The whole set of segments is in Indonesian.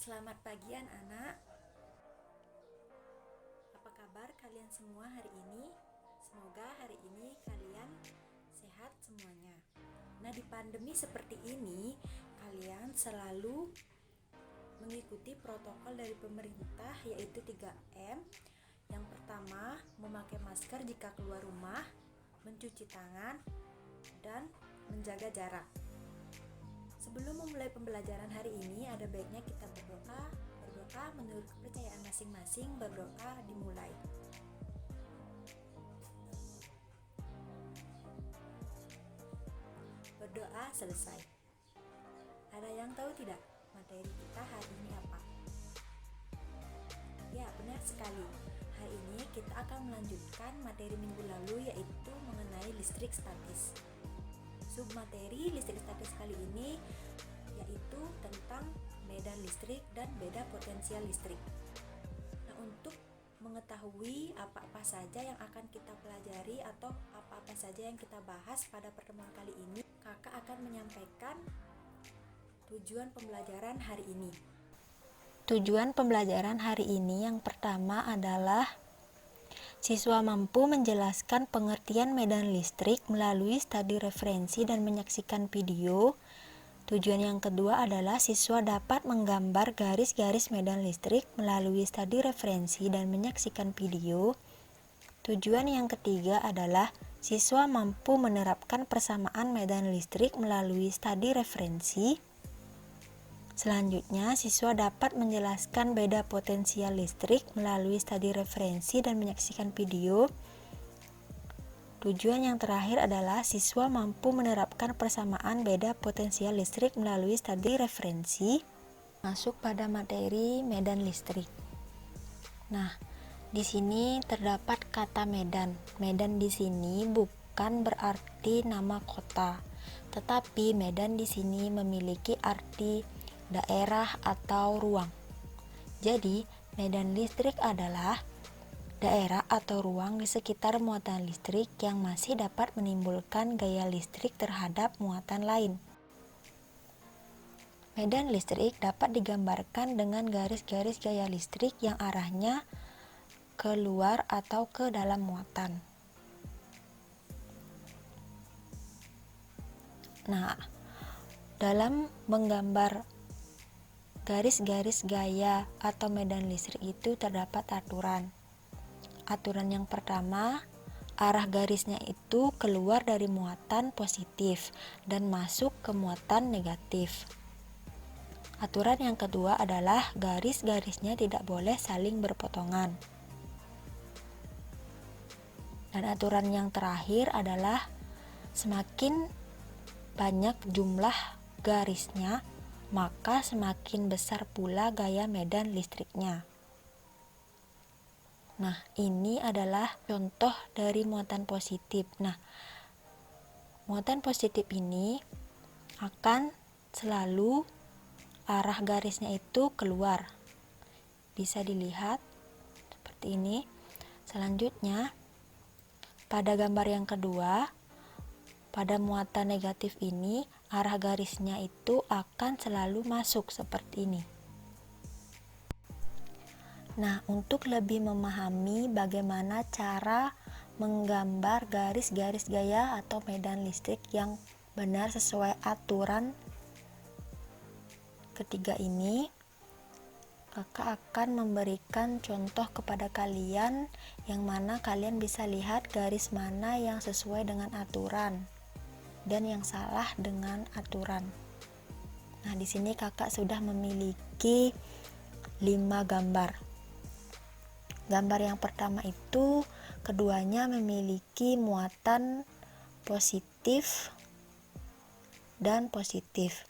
Selamat pagi anak-anak. Apa kabar kalian semua hari ini? Semoga hari ini kalian sehat semuanya. Nah, di pandemi seperti ini, kalian selalu mengikuti protokol dari pemerintah, yaitu 3M. Yang pertama, memakai masker jika keluar rumah, mencuci tangan, dan menjaga jarak. Sebelum memulai pembelajaran hari ini, ada baiknya kita berdoa menurut kepercayaan masing-masing. Berdoa dimulai. Berdoa selesai. Ada yang tahu tidak materi kita hari ini apa? Ya, benar sekali. Hari ini kita akan melanjutkan materi minggu lalu, yaitu mengenai listrik statis. Submateri listrik statis kali ini yaitu tentang medan listrik dan beda potensial listrik. Nah, untuk mengetahui apa-apa saja yang akan kita pelajari atau apa-apa saja yang kita bahas pada pertemuan kali ini, kakak akan menyampaikan tujuan pembelajaran hari ini. Tujuan pembelajaran hari ini yang pertama adalah siswa mampu menjelaskan pengertian medan listrik melalui studi referensi dan menyaksikan video. Tujuan yang kedua adalah siswa dapat menggambar garis-garis medan listrik melalui studi referensi dan menyaksikan video. Tujuan yang ketiga adalah siswa mampu menerapkan persamaan medan listrik melalui studi referensi. Selanjutnya, siswa dapat menjelaskan beda potensial listrik melalui studi referensi dan menyaksikan video. Tujuan yang terakhir adalah siswa mampu menerapkan persamaan beda potensial listrik melalui studi referensi. Masuk pada materi medan listrik. Nah, di sini terdapat kata medan. Medan di sini bukan berarti nama kota, tetapi medan di sini memiliki arti daerah atau ruang. Jadi, medan listrik adalah daerah atau ruang di sekitar muatan listrik yang masih dapat menimbulkan gaya listrik terhadap muatan lain. Medan listrik dapat digambarkan dengan garis-garis gaya listrik yang arahnya keluar atau ke dalam muatan. Nah, dalam menggambar garis-garis gaya atau medan listrik itu terdapat aturan. Aturan yang pertama, arah garisnya itu keluar dari muatan positif dan masuk ke muatan negatif. Aturan yang kedua adalah garis-garisnya tidak boleh saling berpotongan. Dan aturan yang terakhir adalah semakin banyak jumlah garisnya, maka semakin besar pula gaya medan listriknya. Nah, ini adalah contoh dari muatan positif. Nah, muatan positif ini akan selalu arah garisnya itu keluar. Bisa dilihat seperti ini. Selanjutnya, pada gambar yang kedua, pada muatan negatif ini, arah garisnya itu akan selalu masuk seperti ini. Nah, untuk lebih memahami bagaimana cara menggambar garis-garis gaya atau medan listrik yang benar sesuai aturan ketiga ini, kakak akan memberikan contoh kepada kalian yang mana kalian bisa lihat garis mana yang sesuai dengan aturan dan yang salah dengan aturan. Nah, di sini kakak sudah memiliki 5 gambar. Gambar yang pertama itu keduanya memiliki muatan positif dan positif.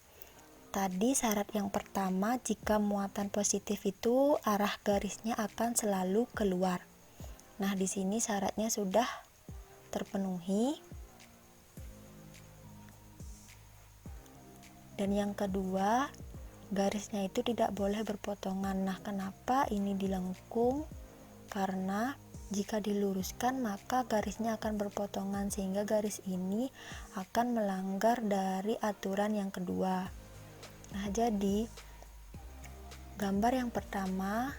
Tadi syarat yang pertama, jika muatan positif itu arah garisnya akan selalu keluar. Nah, di sini syaratnya sudah terpenuhi. Dan yang kedua, garisnya itu tidak boleh berpotongan. Nah, kenapa ini dilengkung? Karena jika diluruskan maka garisnya akan berpotongan, sehingga garis ini akan melanggar dari aturan yang kedua. Nah, jadi gambar yang pertama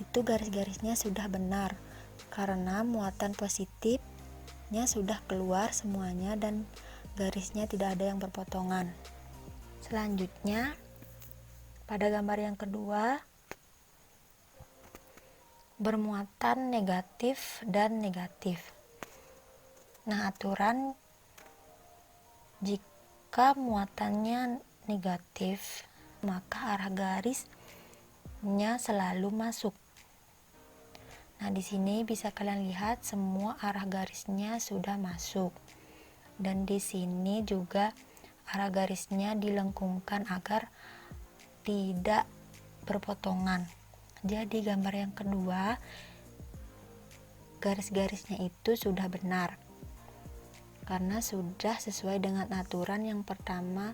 itu garis-garisnya sudah benar karena muatan positifnya sudah keluar semuanya dan garisnya tidak ada yang berpotongan. Selanjutnya pada gambar yang kedua bermuatan negatif dan negatif. Nah, aturan jika muatannya negatif maka arah garisnya selalu masuk. Nah, di sini bisa kalian lihat semua arah garisnya sudah masuk. Dan di sini juga arah garisnya dilengkungkan agar tidak berpotongan. Jadi gambar yang kedua garis-garisnya itu sudah benar. Karena sudah sesuai dengan aturan yang pertama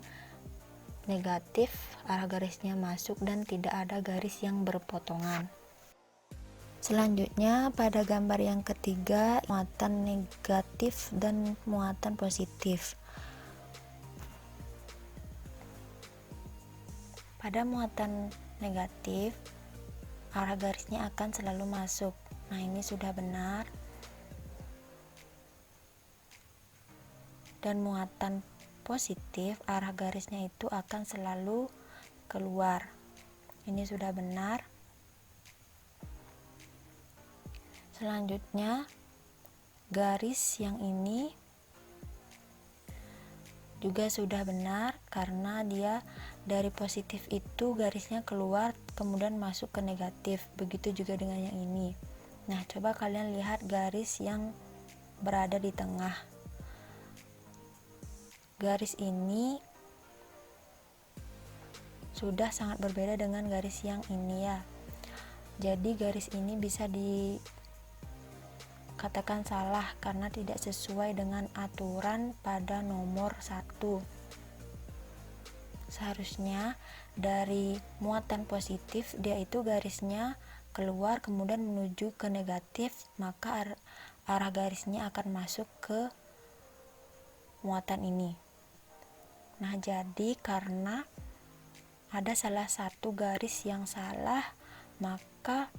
negatif, arah garisnya masuk dan tidak ada garis yang berpotongan. Selanjutnya pada gambar yang ketiga muatan negatif dan muatan positif. Pada muatan negatif arah garisnya akan selalu masuk. Nah, ini sudah benar. Dan muatan positif arah garisnya itu akan selalu keluar. Ini sudah benar. Selanjutnya garis yang ini juga sudah benar karena dia dari positif itu garisnya keluar kemudian masuk ke negatif. Begitu juga dengan yang ini. Nah, coba kalian lihat garis yang berada di tengah. Garis ini sudah sangat berbeda dengan garis yang ini ya. Jadi garis ini bisa dikatakan salah karena tidak sesuai dengan aturan pada nomor 1. Seharusnya dari muatan positif dia itu garisnya keluar kemudian menuju ke negatif, maka arah garisnya akan masuk ke muatan ini. Nah, jadi karena ada salah satu garis yang salah, maka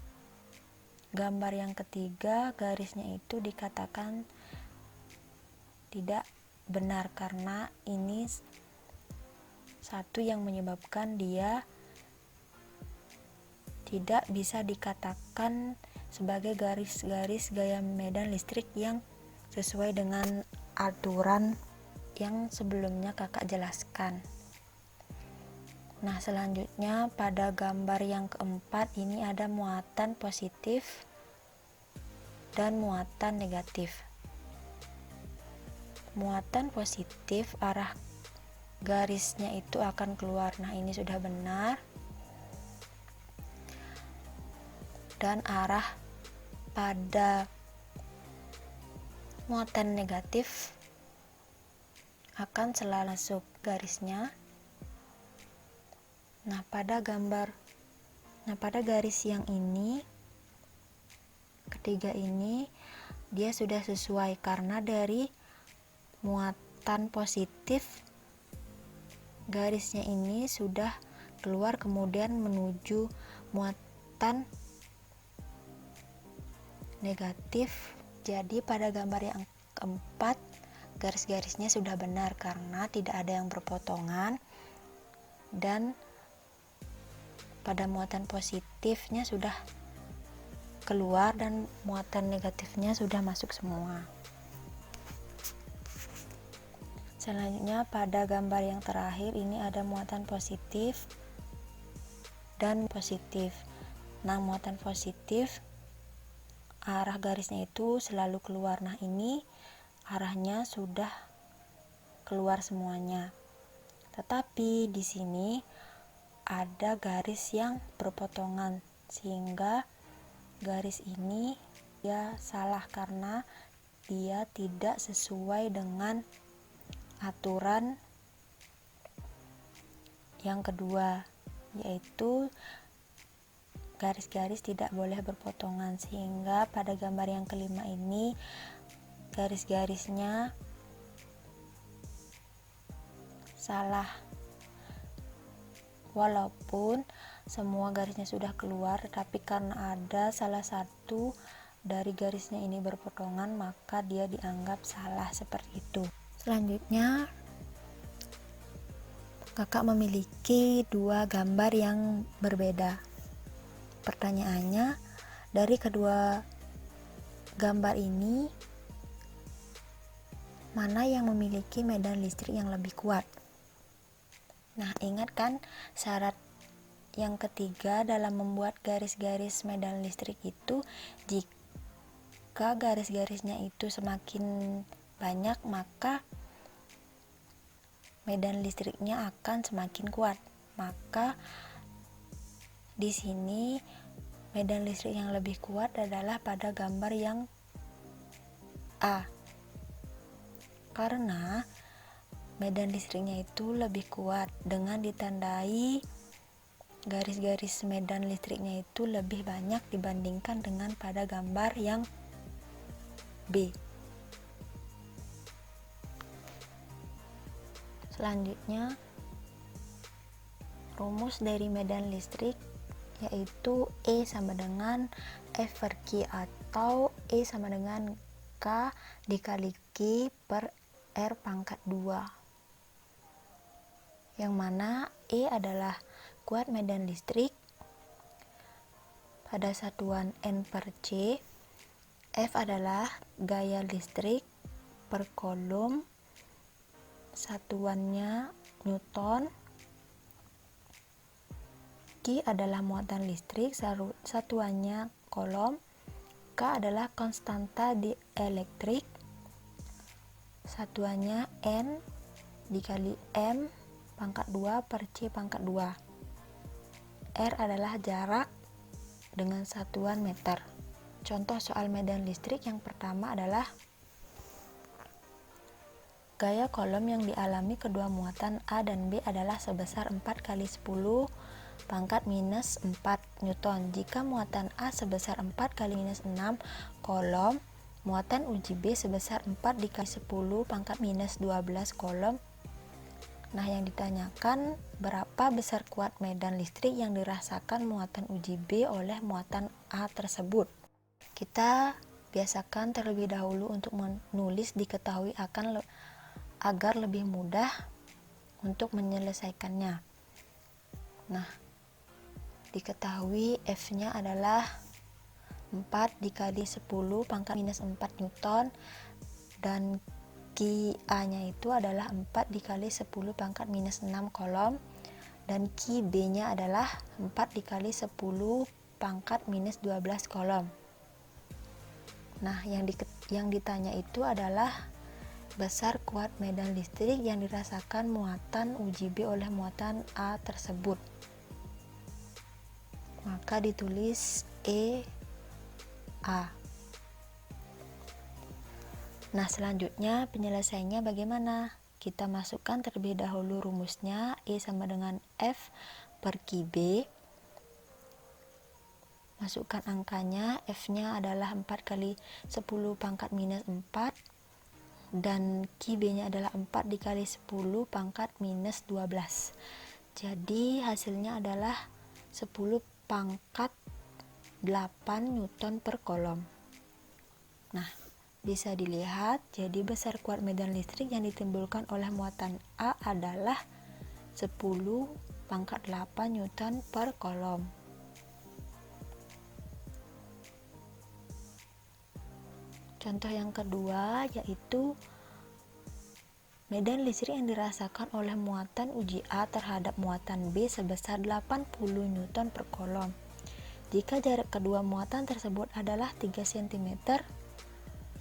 gambar yang ketiga garisnya itu dikatakan tidak benar karena ini satu yang menyebabkan dia tidak bisa dikatakan sebagai garis-garis gaya medan listrik yang sesuai dengan aturan yang sebelumnya kakak jelaskan. Nah, selanjutnya pada gambar yang keempat ini ada muatan positif dan muatan negatif. Muatan positif arah garisnya itu akan keluar. Nah, ini sudah benar. Dan arah pada muatan negatif akan selalu masuk garisnya. Nah, pada garis yang ini ketiga ini dia sudah sesuai karena dari muatan positif garisnya ini sudah keluar kemudian menuju muatan negatif. Jadi pada gambar yang keempat garis-garisnya sudah benar karena tidak ada yang berpotongan dan pada muatan positifnya sudah keluar dan muatan negatifnya sudah masuk semua. Selanjutnya pada gambar yang terakhir ini ada muatan positif dan positif. Nah, muatan positif arah garisnya itu selalu keluar. Nah, ini arahnya sudah keluar semuanya. Tetapi di sini ada garis yang berpotongan sehingga garis ini dia salah karena dia tidak sesuai dengan aturan yang kedua, yaitu garis-garis tidak boleh berpotongan, sehingga pada gambar yang kelima ini garis-garisnya salah. Walaupun semua garisnya sudah keluar, tapi karena ada salah satu dari garisnya ini berpotongan, maka dia dianggap salah seperti itu. Selanjutnya, kakak memiliki dua gambar yang berbeda. Pertanyaannya, dari kedua gambar ini, mana yang memiliki medan listrik yang lebih kuat? Nah, ingat kan syarat yang ketiga dalam membuat garis-garis medan listrik itu, jika garis-garisnya itu semakin banyak, maka medan listriknya akan semakin kuat. Maka di sini medan listrik yang lebih kuat adalah pada gambar yang A. Karena medan listriknya itu lebih kuat dengan ditandai garis-garis medan listriknya itu lebih banyak dibandingkan dengan pada gambar yang B. Selanjutnya, rumus dari medan listrik yaitu E sama dengan F per Q, atau E sama dengan K dikali Q per R pangkat 2, yang mana E adalah kuat medan listrik pada satuan N per C, F adalah gaya listrik per kolom, satuannya Newton, Q adalah muatan listrik, satuannya kolom, K adalah konstanta dielektrik, satuannya N dikali M pangkat 2 per C pangkat 2. R adalah jarak dengan satuan meter. Contoh soal medan listrik yang pertama adalah gaya kolom yang dialami kedua muatan A dan B adalah sebesar 4 kali 10 pangkat minus 4 Newton. Jika muatan A sebesar 4 kali minus 6 kolom, muatan uji B sebesar 4 dikali 10 pangkat minus 12 kolom. Nah, yang ditanyakan berapa besar kuat medan listrik yang dirasakan muatan uji B oleh muatan A tersebut. Kita biasakan terlebih dahulu untuk menulis diketahui agar lebih mudah untuk menyelesaikannya. Nah, diketahui F-nya adalah 4 dikali 10 pangkat minus 4 Newton, dan Q-A-nya itu adalah 4 dikali 10 pangkat minus 6 kolom, dan Q-B-nya adalah 4 dikali 10 pangkat minus 12 kolom. Nah, yang ditanya itu adalah besar kuat medan listrik yang dirasakan muatan uji B oleh muatan A tersebut. Maka ditulis E A. Nah, selanjutnya penyelesaiannya bagaimana? Kita masukkan terlebih dahulu rumusnya. E sama dengan F per QB. Masukkan angkanya. F-nya adalah 4 kali 10 pangkat minus 4. Dan QB-nya adalah 4 dikali 10 pangkat minus 12. Jadi hasilnya adalah 10 pangkat 8 Newton per kolom. Nah, bisa dilihat, jadi besar kuat medan listrik yang ditimbulkan oleh muatan A adalah 10 pangkat 8 Newton per kolom. Contoh yang kedua yaitu medan listrik yang dirasakan oleh muatan uji A terhadap muatan B sebesar 80 Newton per kolom. Jika jarak kedua muatan tersebut adalah 3 cm,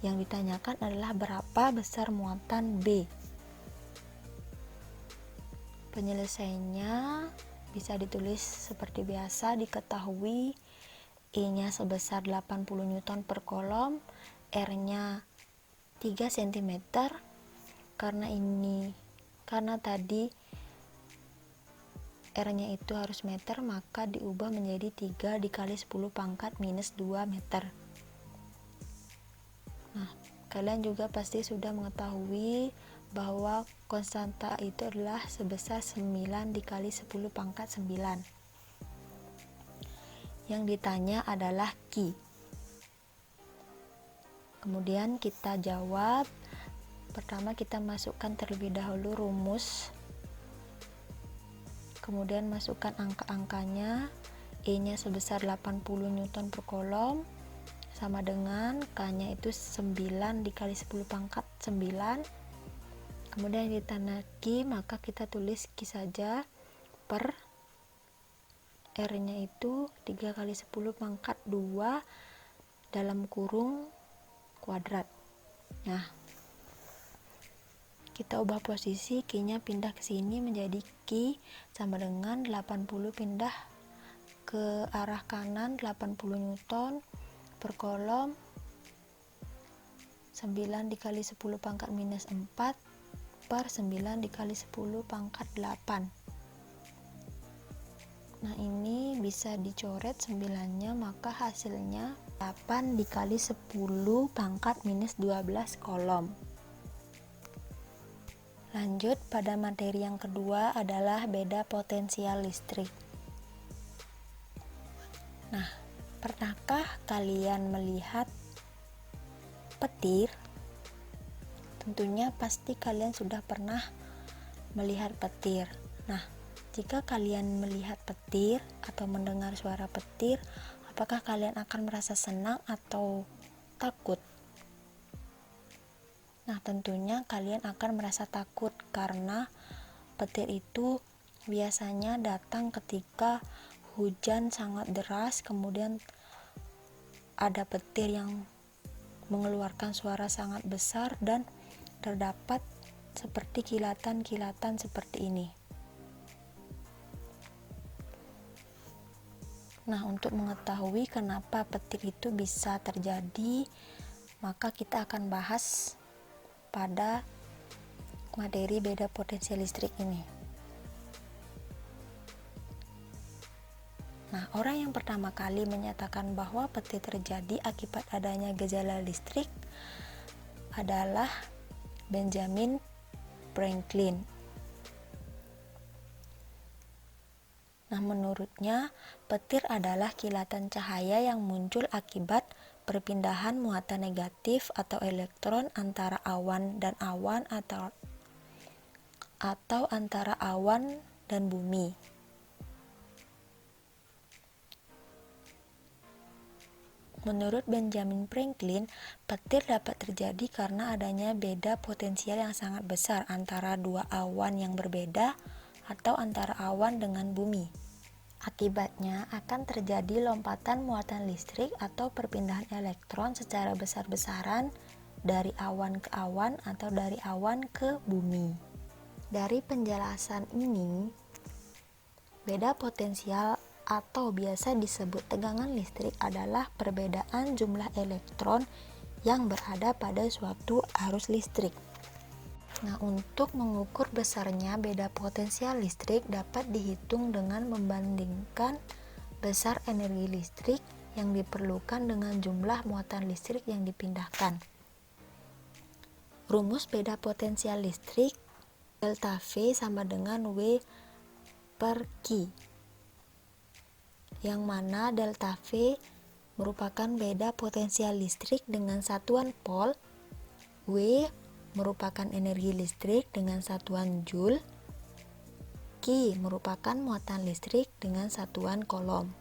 yang ditanyakan adalah berapa besar muatan B. Penyelesaiannya bisa ditulis seperti biasa, diketahui E-nya sebesar 80 Newton per kolom, R-nya 3 cm. Karena tadi R-nya itu harus meter, maka diubah menjadi 3 dikali 10 pangkat minus 2 meter. Nah, kalian juga pasti sudah mengetahui bahwa konstanta itu adalah sebesar 9 dikali 10 pangkat 9. Yang ditanya adalah Q. Kemudian kita jawab. Pertama kita masukkan terlebih dahulu rumus, kemudian masukkan angka-angkanya. E-nya sebesar 80 Newton per kolom, sama dengan K-nya itu 9 dikali 10 pangkat 9. Kemudian ditanya Q, maka kita tulis Q saja, per R-nya itu 3 kali 10 pangkat 2 dalam kurung kuadrat. Nah, kita ubah posisi, Q-nya pindah ke sini menjadi Q sama dengan 80 pindah ke arah kanan 80 Newton per kolom, 9 dikali 10 pangkat minus 4 per 9 dikali 10 pangkat 8. Nah, ini bisa dicoret 9-nya, maka hasilnya 8 dikali 10 pangkat minus 12 kolom. Lanjut pada materi yang kedua adalah beda potensial listrik. Nah, pernahkah kalian melihat petir? Tentunya pasti kalian sudah pernah melihat petir. Nah, jika kalian melihat petir atau mendengar suara petir, apakah kalian akan merasa senang atau takut? Nah, tentunya kalian akan merasa takut karena petir itu biasanya datang ketika hujan sangat deras, kemudian ada petir yang mengeluarkan suara sangat besar dan terdapat seperti kilatan-kilatan seperti ini. Nah, untuk mengetahui kenapa petir itu bisa terjadi, maka kita akan bahas pada materi beda potensial listrik ini. Nah, orang yang pertama kali menyatakan bahwa petir terjadi akibat adanya gejala listrik adalah Benjamin Franklin. Nah, menurutnya petir adalah kilatan cahaya yang muncul akibat perpindahan muatan negatif atau elektron antara awan dan awan atau antara awan dan bumi. Menurut Benjamin Franklin, petir dapat terjadi karena adanya beda potensial yang sangat besar antara dua awan yang berbeda atau antara awan dengan bumi. Akibatnya akan terjadi lompatan muatan listrik atau perpindahan elektron secara besar-besaran dari awan ke awan atau dari awan ke bumi. Dari penjelasan ini, beda potensial atau biasa disebut tegangan listrik adalah perbedaan jumlah elektron yang berada pada suatu arus listrik. Nah, untuk mengukur besarnya beda potensial listrik dapat dihitung dengan membandingkan besar energi listrik yang diperlukan dengan jumlah muatan listrik yang dipindahkan. Rumus beda potensial listrik delta V sama dengan W per Q, yang mana delta V merupakan beda potensial listrik dengan satuan volt, W merupakan energi listrik dengan satuan joule, Q merupakan muatan listrik dengan satuan kolom.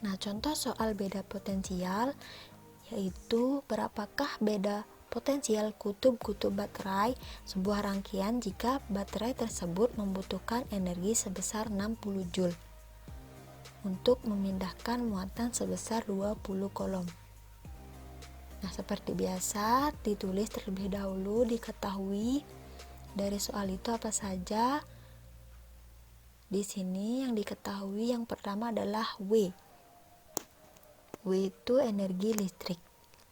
Nah, contoh soal beda potensial yaitu berapakah beda potensial kutub-kutub baterai sebuah rangkaian jika baterai tersebut membutuhkan energi sebesar 60 joule untuk memindahkan muatan sebesar 20 kolom. Nah, seperti biasa ditulis terlebih dahulu, diketahui dari soal itu apa saja. Di sini yang diketahui yang pertama adalah W. W itu energi listrik.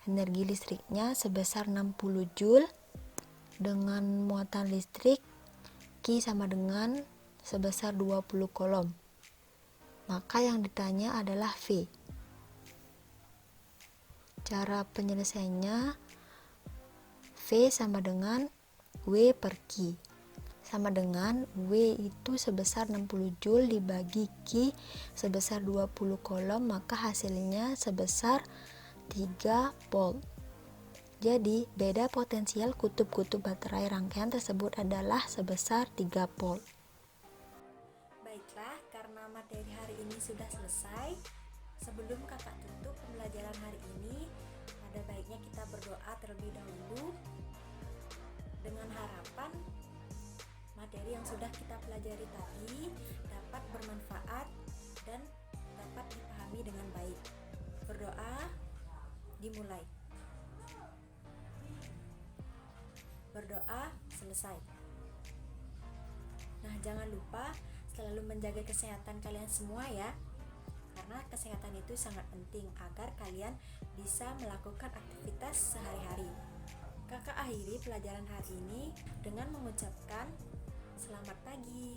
Energi listriknya sebesar 60 joule dengan muatan listrik Q sama dengan sebesar 20 kolom. Maka yang ditanya adalah V. Cara penyelesaiannya, V sama dengan W per Q. Sama dengan W itu sebesar 60 Joule dibagi Q sebesar 20 Coulomb, maka hasilnya sebesar 3 volt. Jadi, beda potensial kutub-kutub baterai rangkaian tersebut adalah sebesar 3 volt. Baiklah, karena materi hari ini sudah selesai, sebelum kakak tutup pembelajaran hari ini, ada baiknya kita berdoa terlebih dahulu dengan harapan materi yang sudah kita pelajari tadi dapat bermanfaat dan dapat dipahami dengan baik. Berdoa dimulai. Berdoa selesai. Nah, jangan lupa selalu menjaga kesehatan kalian semua ya. Karena kesehatan itu sangat penting agar kalian bisa melakukan aktivitas sehari-hari. Kakak akhiri pelajaran hari ini dengan mengucapkan selamat pagi.